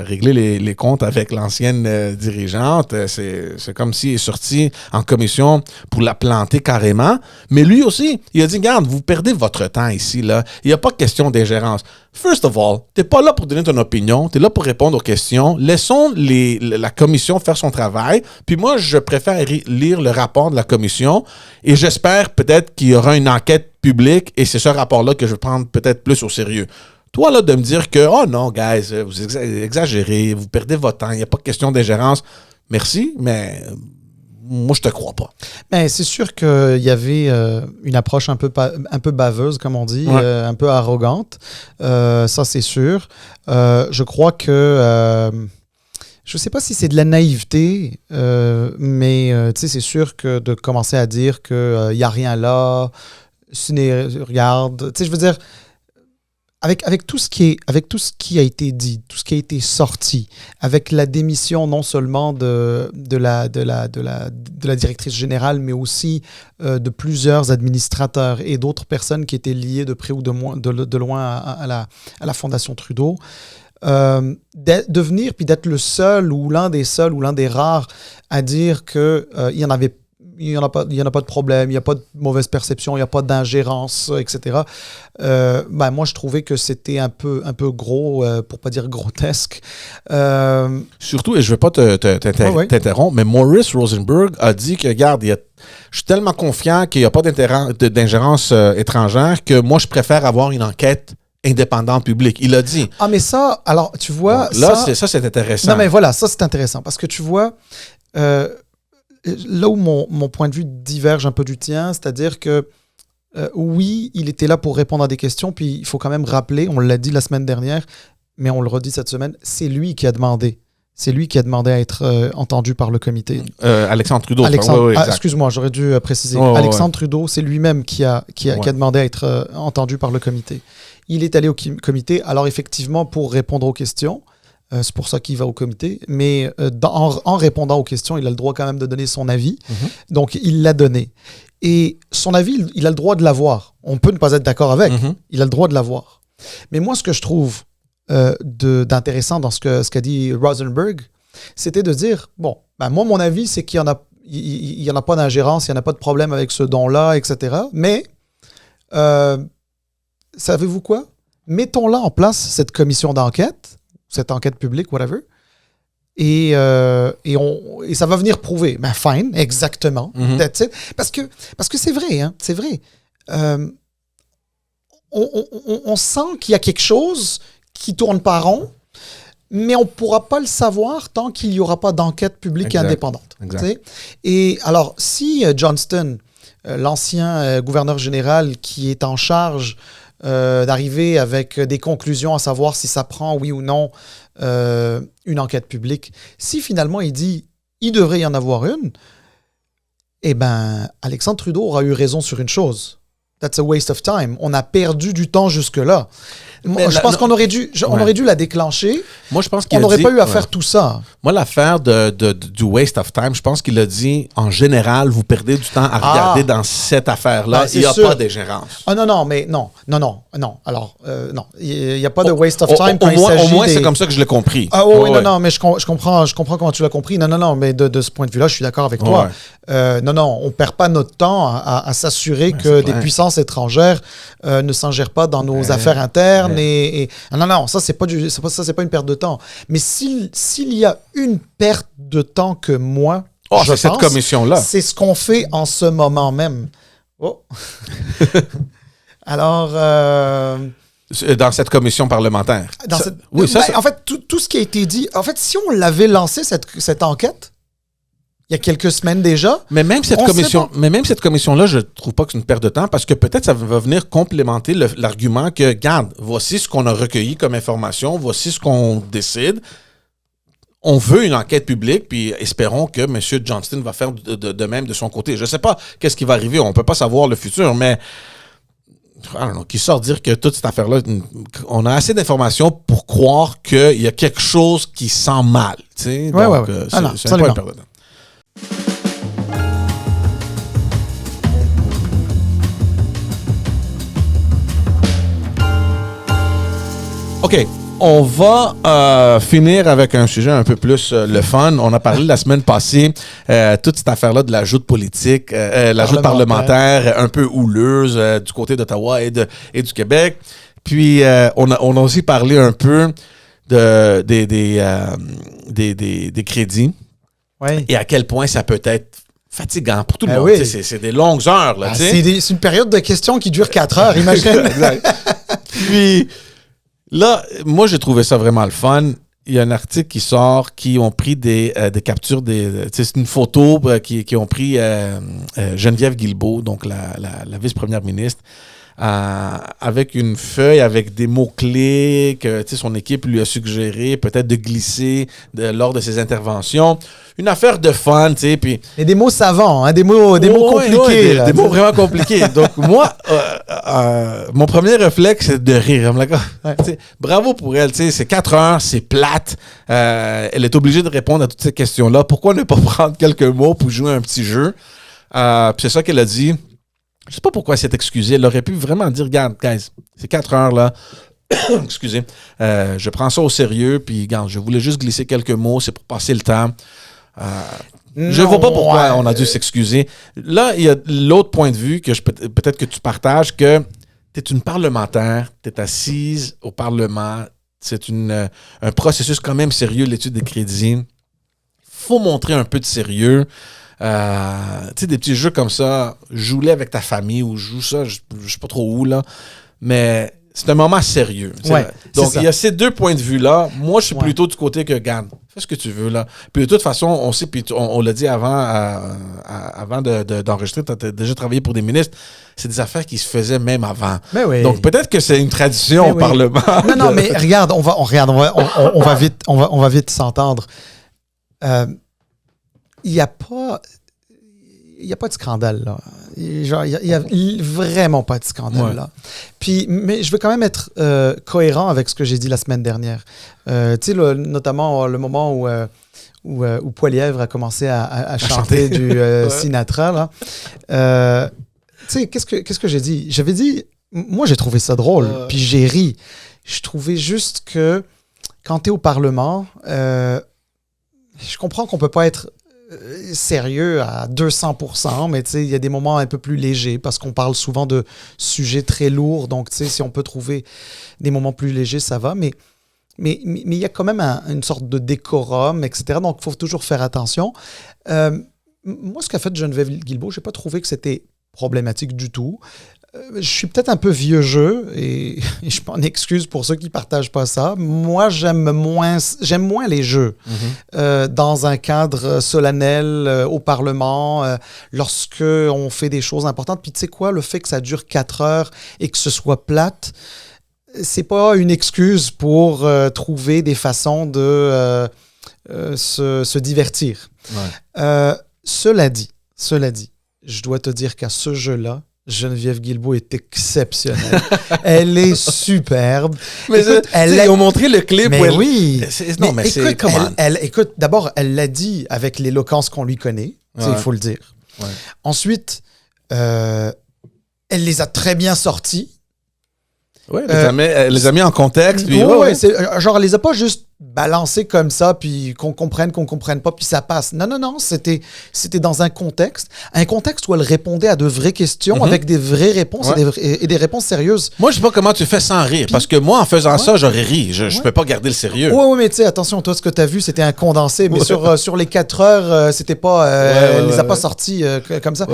réglé les comptes avec l'ancienne dirigeante. C'est comme s'il est sorti en commission pour la planter carrément. Mais lui aussi, il a dit, regarde, vous perdez votre temps ici, là. Il n'y a pas de question d'ingérence. First of all, t'es pas là pour donner ton opinion, t'es là pour répondre aux questions. Laissons la commission faire son travail. Puis moi, je préfère lire le rapport de la commission et j'espère peut-être qu'il y aura une enquête publique et c'est ce rapport-là que je vais prendre peut-être plus au sérieux. Toi, là, de me dire que, oh non, guys, vous exagérez, vous perdez votre temps, il n'y a pas de question d'ingérence. Merci, mais moi, je te crois pas. Mais c'est sûr qu'il y avait une approche un peu baveuse, comme on dit, un peu arrogante. Ça, c'est sûr. Je crois que... je ne sais pas si c'est de la naïveté, mais c'est sûr que de commencer à dire qu'il n'y a rien là, regarde, je veux dire... Avec tout ce qui a été dit, tout ce qui a été sorti, avec la démission non seulement de la directrice générale, mais aussi de plusieurs administrateurs et d'autres personnes qui étaient liées de près ou de loin à la Fondation Trudeau, de venir puis d'être le seul ou l'un des seuls ou l'un des rares à dire qu'il y en avait il n'y en a pas de problème, il n'y a pas de mauvaise perception, il n'y a pas d'ingérence, etc. Moi, je trouvais que c'était un peu gros, pour pas dire grotesque. Surtout, et je ne veux pas t'interrompre, mais Morris Rosenberg a dit que, regarde, je suis tellement confiant qu'il n'y a pas d'ingérence étrangère que moi, je préfère avoir une enquête indépendante publique. Il a dit. Ah, mais ça, alors, tu vois... Bon, là, c'est intéressant. Non, mais voilà, ça, c'est intéressant, parce que tu vois... là où mon point de vue diverge un peu du tien, c'est-à-dire que oui, il était là pour répondre à des questions, puis il faut quand même rappeler, on l'a dit la semaine dernière, mais on le redit cette semaine, c'est lui qui a demandé. C'est lui qui a demandé à être entendu par le comité. Alexandre Trudeau. Excuse-moi, j'aurais dû préciser. Alexandre Trudeau, c'est lui-même qui a demandé à être entendu par le comité. Il est allé au comité, alors effectivement, pour répondre aux questions. C'est pour ça qu'il va au comité. Mais en répondant aux questions, il a le droit quand même de donner son avis. Mm-hmm. Donc, il l'a donné. Et son avis, il a le droit de l'avoir. On peut ne pas être d'accord avec. Mm-hmm. Il a le droit de l'avoir. Mais moi, ce que je trouve d'intéressant dans ce qu'a dit Rosenberg, c'était de dire, bon, moi, mon avis, c'est qu'il n'y en a pas d'ingérence, il n'y en a pas de problème avec ce don-là, etc. Mais, savez-vous quoi? Mettons là en place cette commission d'enquête, cette enquête publique, whatever, et ça va venir prouver. Ben, fine, exactement. That's it. Parce que c'est vrai, hein, c'est vrai. On sent qu'il y a quelque chose qui tourne pas rond, mais on ne pourra pas le savoir tant qu'il n'y aura pas d'enquête publique indépendante. Et alors, si Johnston, l'ancien gouverneur général qui est en charge d'arriver avec des conclusions à savoir si ça prend, oui ou non, une enquête publique, si finalement il dit il devrait y en avoir une, eh bien, Alexandre Trudeau aura eu raison sur une chose. That's a waste of time. On a perdu du temps jusque-là. Je pense qu'on aurait dû la déclencher. Moi, je pense qu'on n'aurait pas eu à faire tout ça. Moi, l'affaire du waste of time, je pense qu'il a dit, en général, vous perdez du temps à regarder dans cette affaire-là. Il n'y a pas d'ingérence. Ah non. Alors, non. Il n'y a pas de waste of time quand il s'agit au moins, c'est comme ça que je l'ai compris. Ah oui, non, mais je comprends comment tu l'as compris. Non, mais de ce point de vue-là, je suis d'accord avec toi. Non, on ne perd pas notre temps à s'assurer que des puissances étrangères ne s'ingèrent pas dans nos affaires internes. Non, ça, c'est pas une perte de temps. Mais s'il y a une perte de temps que moi, je pense, cette commission-là. C'est ce qu'on fait en ce moment même. Oh. Alors... Dans cette commission parlementaire. En fait, tout ce qui a été dit... En fait, si on l'avait lancé, cette enquête, il y a quelques semaines déjà... Mais même cette commission-là, je ne trouve pas que c'est une perte de temps parce que peut-être ça va venir complémenter l'argument que, regarde, voici ce qu'on a recueilli comme information, voici ce qu'on décide. On veut une enquête publique, puis espérons que M. Johnston va faire de même de son côté. Je ne sais pas qu'est-ce qui va arriver, on ne peut pas savoir le futur, mais... qui sort dire que toute cette affaire-là, on a assez d'informations pour croire qu'il y a quelque chose qui sent mal. C'est un peu une perte de temps. OK. On va finir avec un sujet un peu plus le fun. On a parlé la semaine passée, toute cette affaire-là de la joute politique, la joute parlementaire un peu houleuse du côté d'Ottawa et du Québec. Puis, on a aussi parlé un peu des crédits et à quel point ça peut être fatigant pour tout le monde. Oui. C'est des longues heures. Là, c'est une période de questions qui dure 4 heures, imagine. Exact. Puis... Là, moi, j'ai trouvé ça vraiment le fun. Il y a un article qui sort qui ont pris des captures. C'est une photo qui ont pris Geneviève Guilbeault, donc la vice-première ministre, avec une feuille avec des mots-clés que son équipe lui a suggéré peut-être de glisser lors de ses interventions. Une affaire de fun, tu sais. Puis... Et des mots savants, hein, des mots compliqués. Des mots vraiment compliqués. Donc, moi, mon premier réflexe, c'est de rire. Bravo pour elle, tu sais. C'est 4 heures, c'est plate. Elle est obligée de répondre à toutes ces questions-là. Pourquoi ne pas prendre quelques mots pour jouer un petit jeu? Puis c'est ça qu'elle a dit. Je sais pas pourquoi elle s'est excusée. Elle aurait pu vraiment dire, regarde, guys, c'est 4 heures, là. Excusez. Je prends ça au sérieux, puis, regarde, je voulais juste glisser quelques mots. C'est pour passer le temps. Je ne vois pas pourquoi on a dû s'excuser. Là, il y a l'autre point de vue que peut-être que tu partages, que tu es une parlementaire, tu es assise au Parlement, c'est un processus quand même sérieux, l'étude des crédits. Il faut montrer un peu de sérieux. Tu sais, des petits jeux comme ça, joue-les avec ta famille ou joue ça, je ne sais pas trop où, là. Mais c'est un moment sérieux. Donc, il y a ces deux points de vue-là. Moi, je suis plutôt du côté que, regarde, fais ce que tu veux, là. Puis de toute façon, on sait, puis on l'a dit avant d'enregistrer, tu as déjà travaillé pour des ministres. C'est des affaires qui se faisaient même avant. Donc, peut-être que c'est une tradition au Parlement. Non, mais regarde, on va vite s'entendre. Il n'y a pas de scandale, là. Genre, il y a vraiment pas de scandale, là. Puis, mais je veux quand même être cohérent avec ce que j'ai dit la semaine dernière. Tu sais, notamment le moment où Poilièvre a commencé à chanter du Sinatra, là. Tu sais, qu'est-ce que j'ai dit? J'avais dit, moi, j'ai trouvé ça drôle, puis j'ai ri. Je trouvais juste que quand tu es au Parlement, je comprends qu'on peut pas être sérieux à 200%, mais tu sais, il y a des moments un peu plus légers parce qu'on parle souvent de sujets très lourds. Donc, tu sais, si on peut trouver des moments plus légers, ça va. Mais mais il y a quand même une sorte de décorum, etc. Donc, il faut toujours faire attention. Moi, ce qu'a fait Geneviève Guilbeault, je n'ai pas trouvé que c'était problématique du tout. Je suis peut-être un peu vieux jeu et je m'en excuse pour ceux qui ne partagent pas ça. Moi, j'aime moins les jeux dans un cadre solennel au Parlement, lorsque on fait des choses importantes. Puis tu sais quoi, le fait que ça dure 4 heures et que ce soit plate, c'est pas une excuse pour trouver des façons de se divertir. Ouais. Cela dit, je dois te dire qu'à ce jeu-là, Geneviève Guilbeault est exceptionnelle. Elle est superbe. Mais écoute, ils ont montré le clip. Mais oui. Non, mais c'est... Écoute, d'abord, elle l'a dit avec l'éloquence qu'on lui connaît. Ouais. Il faut le dire. Ouais. Ensuite, elle les a très bien sortis. Oui, elle les a mis en contexte. Puis, genre, elle les a pas juste balancés comme ça, puis qu'on comprenne pas, puis ça passe. Non, c'était dans un contexte où elle répondait à de vraies questions avec des vraies réponses et des réponses sérieuses. Moi, je sais pas comment tu fais sans rire, parce que moi, en faisant ça, j'aurais ri. Je peux pas garder le sérieux. Oui, mais tu sais, attention, toi, ce que tu as vu, c'était un condensé, mais sur les 4 heures, c'était pas... elle les a pas sortis comme ça.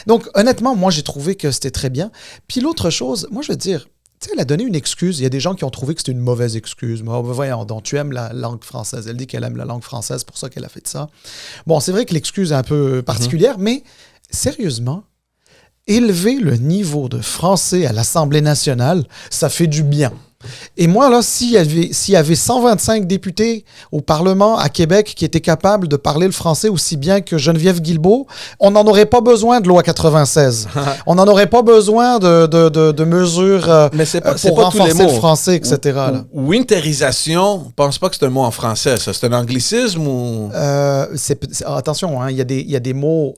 Donc, honnêtement, moi, j'ai trouvé que c'était très bien. Puis l'autre chose, moi, je veux te dire, tu sais, elle a donné une excuse. Il y a des gens qui ont trouvé que c'était une mauvaise excuse. Mais voyons donc, tu aimes la langue française. Elle dit qu'elle aime la langue française, c'est pour ça qu'elle a fait ça. Bon, c'est vrai que l'excuse est un peu particulière, mais sérieusement, élever le niveau de français à l'Assemblée nationale, ça fait du bien. Et moi, là, s'il y avait 125 députés au Parlement à Québec qui étaient capables de parler le français aussi bien que Geneviève Guilbeault, on n'en aurait pas besoin de loi 96. On n'en aurait pas besoin de mesures pour renforcer le français, etc. Winterisation, je ne pense pas que c'est un mot en français, ça. C'est un anglicisme ou... attention, hein, il y a des mots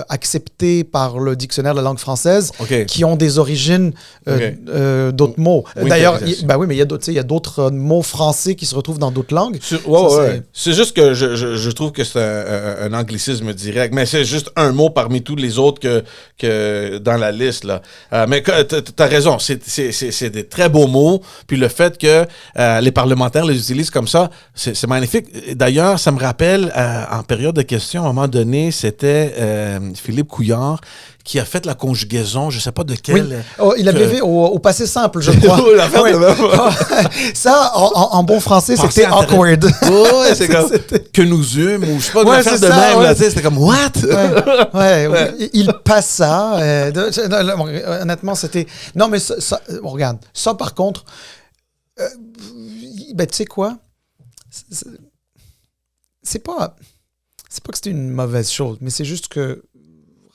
acceptés par le dictionnaire de la langue française qui ont des origines d'autres mots. D'ailleurs, oui, mais il y a d'autres mots français qui se retrouvent dans d'autres langues. C'est juste que je trouve que c'est un anglicisme direct, mais c'est juste un mot parmi tous les autres que dans la liste, là. Mais t'as raison, c'est des très beaux mots, puis le fait que les parlementaires les utilisent comme ça, c'est magnifique. D'ailleurs, ça me rappelle, en période de questions, à un moment donné, c'était Philippe Couillard qui a fait la conjugaison, je ne sais pas de quel... Oui. Il avait fait au passé simple, je crois. Ça, en bon français, c'était awkward. Oui, c'est comme que nous eûmes, ou je sais pas, une affaire de même, là, c'était comme « what? » Il passe ça. Honnêtement, c'était... Non, mais ça regarde, ça, par contre, tu sais quoi? C'est pas que c'était une mauvaise chose, mais c'est juste que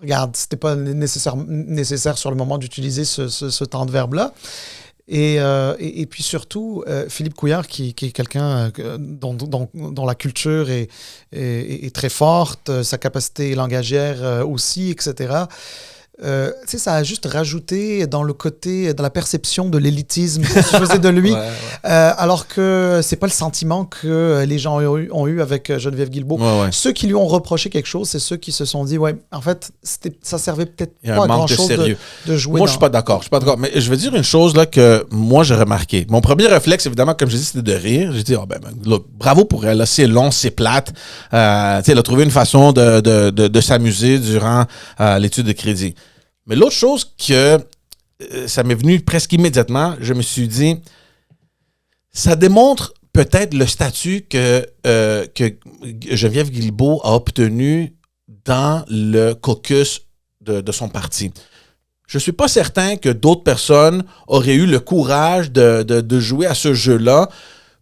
regarde, c'était pas nécessaire sur le moment d'utiliser ce temps de verbe-là. Et puis surtout, Philippe Couillard, qui est quelqu'un dont la culture est très forte, sa capacité langagière aussi, etc. Ça a juste rajouté dans la perception de l'élitisme qu'on se faisait de lui, alors que c'est pas le sentiment que les gens ont eu avec Geneviève Guilbeault. Ceux qui lui ont reproché quelque chose, c'est ceux qui se sont dit, en fait, ça servait peut-être pas à grand-chose de jouer. Moi, je suis pas d'accord. Mais je vais dire une chose là que moi, j'ai remarqué. Mon premier réflexe, évidemment, comme je dis, c'était de rire. J'ai dit, look, bravo pour elle. Là, c'est long, c'est plate. Elle a trouvé une façon de s'amuser durant l'étude de crédit. Mais l'autre chose que ça m'est venu presque immédiatement, je me suis dit, ça démontre peut-être le statut que Geneviève Guilbeault a obtenu dans le caucus de son parti. Je ne suis pas certain que d'autres personnes auraient eu le courage de jouer à ce jeu-là.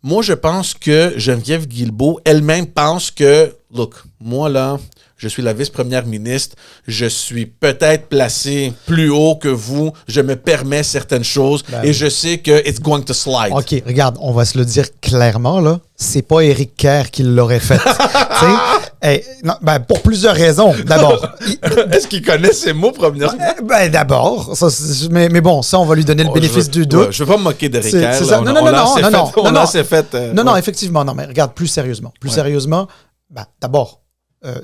Moi, je pense que Geneviève Guilbeault elle-même pense que, look, moi là... Je suis la vice-première ministre. Je suis peut-être placé plus haut que vous. Je me permets certaines choses et je sais que it's going to slide. OK, regarde, on va se le dire clairement, là. C'est pas Éric Kerr qui l'aurait fait. Pour plusieurs raisons. D'abord. Est-ce qu'il connaît ces mots, premièrement? D'abord. Mais bon, ça, on va lui donner le bénéfice du doute. Je vais pas me moquer d'Éric Kerr. C'est ça. Non, Non, effectivement. Non, mais regarde, plus sérieusement. D'abord,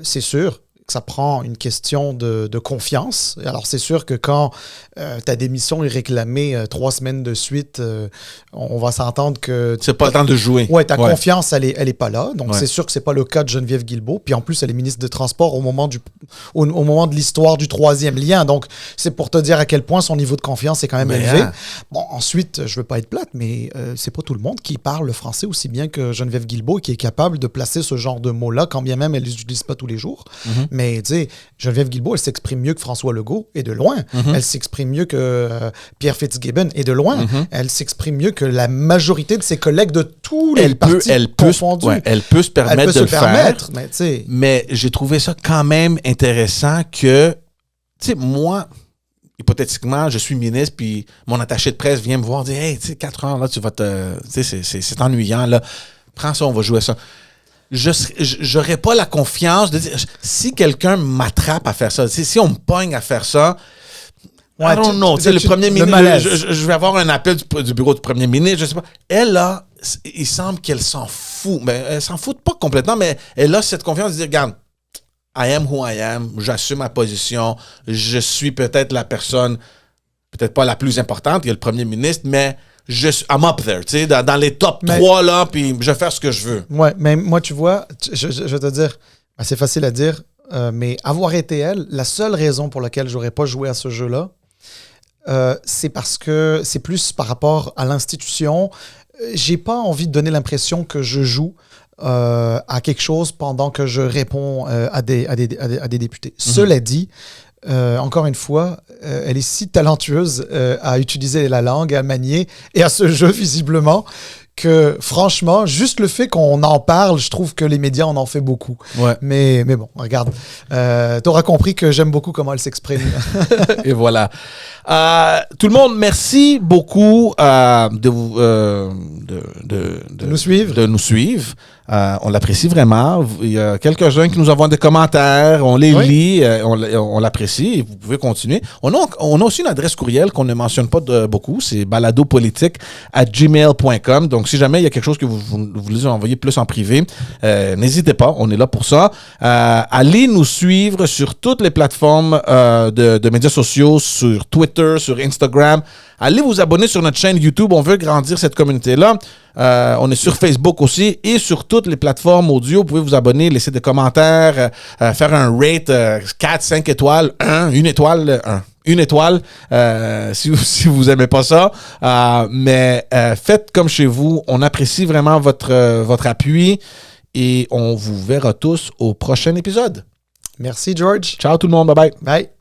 c'est sûr, que ça prend une question de confiance. Alors, c'est sûr que quand ta démission est réclamée 3 semaines de suite, on va s'entendre que... C'est pas le temps de jouer. Ouais, ta confiance, elle est pas là. Donc, Ouais. c'est sûr que c'est pas le cas de Geneviève Guilbeault. Puis, en plus, elle est ministre des Transports au moment de l'histoire du 3e lien. Donc, c'est pour te dire à quel point son niveau de confiance est quand même élevé. Bon, ensuite, je veux pas être plate, mais c'est pas tout le monde qui parle le français aussi bien que Geneviève Guilbeault et qui est capable de placer ce genre de mots-là, quand bien même elle les utilise pas tous les jours. Mm-hmm. Mais, tu sais, Geneviève Guilbeault, elle s'exprime mieux que François Legault, et de loin. Mm-hmm. Elle s'exprime mieux que Pierre Fitzgibbon, et de loin. Mm-hmm. Elle s'exprime mieux que la majorité de ses collègues de tous les partis confondus. Elle peut se permettre de le faire. Mais j'ai trouvé ça quand même intéressant que, tu sais, moi, hypothétiquement, je suis ministre, puis mon attaché de presse vient me voir dire « Hey, tu sais, 4 heures, là, tu vas te... Tu sais, c'est ennuyant, là. Prends ça, on va jouer ça. » J'aurais pas la confiance de dire... Si quelqu'un m'attrape à faire ça, si on me pogne à faire ça... I don't know. Le premier ministre, je vais avoir un appel du bureau du premier ministre, je sais pas. Elle, là, il semble qu'elle s'en fout. Mais elle s'en fout pas complètement, mais elle a cette confiance de dire, regarde, I am who I am, j'assume ma position, je suis peut-être la personne, peut-être pas la plus importante, il y a le premier ministre, mais I'm up there, tu sais, dans les top 3, là, puis je vais faire ce que je veux. Ouais, mais moi, tu vois, je vais te dire, c'est facile à dire, mais avoir été elle, la seule raison pour laquelle j'aurais pas joué à ce jeu-là, c'est parce que c'est plus par rapport à l'institution. J'ai pas envie de donner l'impression que je joue à quelque chose pendant que je réponds à des députés. Mm-hmm. Cela dit, encore une fois, elle est si talentueuse à utiliser la langue, à manier et à ce jeu visiblement que franchement, juste le fait qu'on en parle, je trouve que les médias en ont fait beaucoup. Ouais. Mais bon, regarde, t'auras compris que j'aime beaucoup comment elle s'exprime. Et voilà. Tout le monde, merci beaucoup de nous suivre. De nous suivre. On l'apprécie vraiment. Il y a quelques-uns qui nous envoient des commentaires. On les lit. On l'apprécie. Et vous pouvez continuer. On a aussi une adresse courriel qu'on ne mentionne pas beaucoup. C'est baladopolitique@gmail.com. Donc, si jamais il y a quelque chose que vous voulez envoyer plus en privé, n'hésitez pas. On est là pour ça. Allez nous suivre sur toutes les plateformes de médias sociaux, sur Twitter, sur Instagram. Allez vous abonner sur notre chaîne YouTube. On veut grandir cette communauté-là. On est sur Facebook aussi et sur toutes les plateformes audio. Vous pouvez vous abonner, laisser des commentaires, faire un rate 4, 5 étoiles, 1 étoile, 1. Une étoile, si vous aimez pas ça. Mais faites comme chez vous. On apprécie vraiment votre appui et on vous verra tous au prochain épisode. Merci, George. Ciao tout le monde. Bye bye. Bye.